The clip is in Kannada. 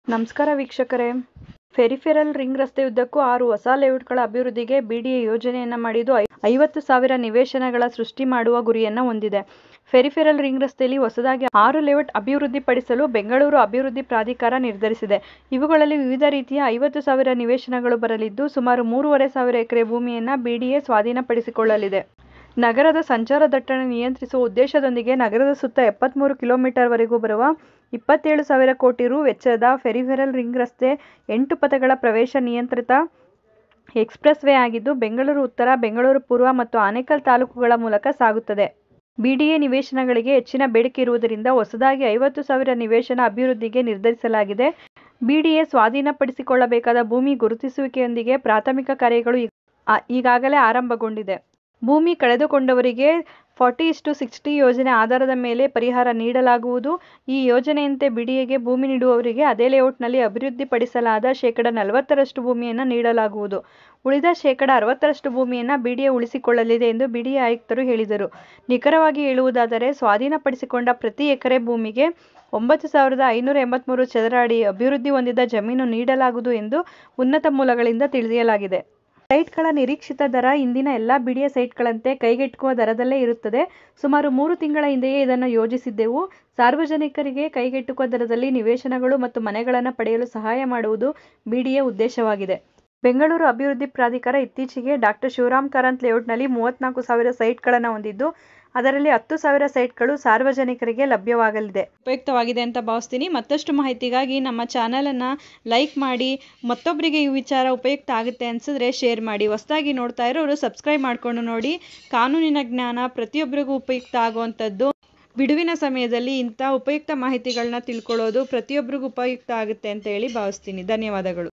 ನಮಸ್ಕಾರ ವೀಕ್ಷಕರೇ. ಪೆರಿಫೆರಲ್ ರಿಂಗ್ ರಸ್ತೆಯುದ್ದಕ್ಕೂ 6 ಹೊಸ ಲೇಔಟ್ಗಳ ಅಭಿವೃದ್ಧಿಗೆ ಬಿಡಿಎ ಯೋಜನೆಯನ್ನು ಮಾಡಿದ್ದು 50,000 ನಿವೇಶನಗಳ ಸೃಷ್ಟಿ ಮಾಡುವ ಗುರಿಯನ್ನು ಹೊಂದಿದೆ. ಪೆರಿಫೆರಲ್ ರಿಂಗ್ ರಸ್ತೆಯಲ್ಲಿ ಹೊಸದಾಗಿ 6 ಲೇಔಟ್ ಅಭಿವೃದ್ಧಿಪಡಿಸಲು ಬೆಂಗಳೂರು ಅಭಿವೃದ್ಧಿ ಪ್ರಾಧಿಕಾರ ನಿರ್ಧರಿಸಿದೆ. ಇವುಗಳಲ್ಲಿ ವಿವಿಧ ರೀತಿಯ 50,000 ನಿವೇಶನಗಳು ಬರಲಿದ್ದು, ಸುಮಾರು 3,500 ಎಕರೆ ಭೂಮಿಯನ್ನು ಬಿಡಿಎ ಸ್ವಾಧೀನಪಡಿಸಿಕೊಳ್ಳಲಿದೆ. ನಗರದ ಸಂಚಾರ ದಟ್ಟಣೆ ನಿಯಂತ್ರಿಸುವ ಉದ್ದೇಶದೊಂದಿಗೆ ನಗರದ ಸುತ್ತ 73 ಕಿಲೋಮೀಟರ್ವರೆಗೂ ಬರುವ 27,000 ಕೋಟಿ ರು. ವೆಚ್ಚದ ಪೆರಿಫೆರಲ್ ರಿಂಗ್ ರಸ್ತೆ 8 ಪಥಗಳ ಪ್ರವೇಶ ನಿಯಂತ್ರಿತ ಎಕ್ಸ್ಪ್ರೆಸ್ ವೇ ಆಗಿದ್ದು, ಬೆಂಗಳೂರು ಉತ್ತರ, ಬೆಂಗಳೂರು ಪೂರ್ವ ಮತ್ತು ಆನೇಕಲ್ ತಾಲೂಕುಗಳ ಮೂಲಕ ಸಾಗುತ್ತದೆ. ಬಿಡಿಎ ನಿವೇಶನಗಳಿಗೆ ಹೆಚ್ಚಿನ ಬೇಡಿಕೆ ಇರುವುದರಿಂದ ಹೊಸದಾಗಿ 50,000 ನಿವೇಶನ ಅಭಿವೃದ್ಧಿಗೆ ನಿರ್ಧರಿಸಲಾಗಿದೆ. ಬಿಡಿಎ ಸ್ವಾಧೀನಪಡಿಸಿಕೊಳ್ಳಬೇಕಾದ ಭೂಮಿ ಗುರುತಿಸುವಿಕೆಯೊಂದಿಗೆ ಪ್ರಾಥಮಿಕ ಕಾರ್ಯಗಳು ಈಗಾಗಲೇ ಆರಂಭಗೊಂಡಿದೆ. ಭೂಮಿ ಕಳೆದುಕೊಂಡವರಿಗೆ 40:60 ಯೋಜನೆ ಆಧಾರದ ಮೇಲೆ ಪರಿಹಾರ ನೀಡಲಾಗುವುದು. ಈ ಯೋಜನೆಯಂತೆ ಬಿಡಿಎಗೆ ಭೂಮಿ ನೀಡುವವರಿಗೆ ಅದೇ ಲೇಔಟ್ನಲ್ಲಿ ಅಭಿವೃದ್ಧಿಪಡಿಸಲಾದ ಶೇಕಡಾ 40ರಷ್ಟು ಭೂಮಿಯನ್ನು ನೀಡಲಾಗುವುದು. ಉಳಿದ ಶೇಕಡಾ 60ರಷ್ಟು ಭೂಮಿಯನ್ನು ಬಿಡಿಎ ಉಳಿಸಿಕೊಳ್ಳಲಿದೆ ಎಂದು ಬಿಡಿಎ ಆಯುಕ್ತರು ಹೇಳಿದರು. ನಿಖರವಾಗಿ ಹೇಳುವುದಾದರೆ, ಸ್ವಾಧೀನಪಡಿಸಿಕೊಂಡ ಪ್ರತಿ ಎಕರೆ ಭೂಮಿಗೆ 9,583 ಚದರ ಅಡಿ ಅಭಿವೃದ್ಧಿ ಹೊಂದಿದ ಜಮೀನು ನೀಡಲಾಗುವುದು ಎಂದು ಉನ್ನತ ಮೂಲಗಳಿಂದ ತಿಳಿಯಲಾಗಿದೆ. ಸೈಟ್ಗಳ ನಿರೀಕ್ಷಿತ ದರ ಇಂದಿನ ಎಲ್ಲ ಬಿಡಿಎ ಸೈಟ್ಗಳಂತೆ ಕೈಗೆಟುಕುವ ದರದಲ್ಲೇ ಇರುತ್ತದೆ. ಸುಮಾರು 3 ತಿಂಗಳ ಹಿಂದೆಯೇ ಇದನ್ನು ಯೋಜಿಸಿದ್ದೆವು. ಸಾರ್ವಜನಿಕರಿಗೆ ಕೈಗೆಟುಕುವ ದರದಲ್ಲಿ ನಿವೇಶನಗಳು ಮತ್ತು ಮನೆಗಳನ್ನು ಪಡೆಯಲು ಸಹಾಯ ಮಾಡುವುದು ಬಿಡಿಎ ಉದ್ದೇಶವಾಗಿದೆ. ಬೆಂಗಳೂರು ಅಭಿವೃದ್ಧಿ ಪ್ರಾಧಿಕಾರ ಇತ್ತೀಚೆಗೆ ಡಾ. ಶಿವರಾಮ ಕಾರಂತ್ ಲೇಔಟ್ನಲ್ಲಿ 34,000 ಸೈಟ್ಗಳನ್ನು ಹೊಂದಿದ್ದು, ಅದರಲ್ಲಿ 10,000 ಸೈಟ್ಗಳು ಸಾರ್ವಜನಿಕರಿಗೆ ಲಭ್ಯವಾಗಲಿದೆ. ಉಪಯುಕ್ತವಾಗಿದೆ ಅಂತ ಭಾವಿಸ್ತೀನಿ. ಮತ್ತಷ್ಟು ಮಾಹಿತಿಗಾಗಿ ನಮ್ಮ ಚಾನಲನ್ನು ಲೈಕ್ ಮಾಡಿ, ಮತ್ತೊಬ್ಬರಿಗೆ ಈ ವಿಚಾರ ಉಪಯುಕ್ತ ಆಗುತ್ತೆ ಅನಿಸಿದ್ರೆ ಶೇರ್ ಮಾಡಿ. ಹೊಸದಾಗಿ ನೋಡ್ತಾ ಇರೋರು ಸಬ್ಸ್ಕ್ರೈಬ್ ಮಾಡಿಕೊಂಡು ನೋಡಿ. ಕಾನೂನಿನ ಜ್ಞಾನ ಪ್ರತಿಯೊಬ್ಬರಿಗೂ ಉಪಯುಕ್ತ ಆಗುವಂಥದ್ದು. ಬಿಡುವಿನ ಸಮಯದಲ್ಲಿ ಇಂಥ ಉಪಯುಕ್ತ ಮಾಹಿತಿಗಳನ್ನ ತಿಳ್ಕೊಳ್ಳೋದು ಪ್ರತಿಯೊಬ್ಬರಿಗೂ ಉಪಯುಕ್ತ ಆಗುತ್ತೆ ಅಂತ ಹೇಳಿ ಭಾವಿಸ್ತೀನಿ. ಧನ್ಯವಾದಗಳು.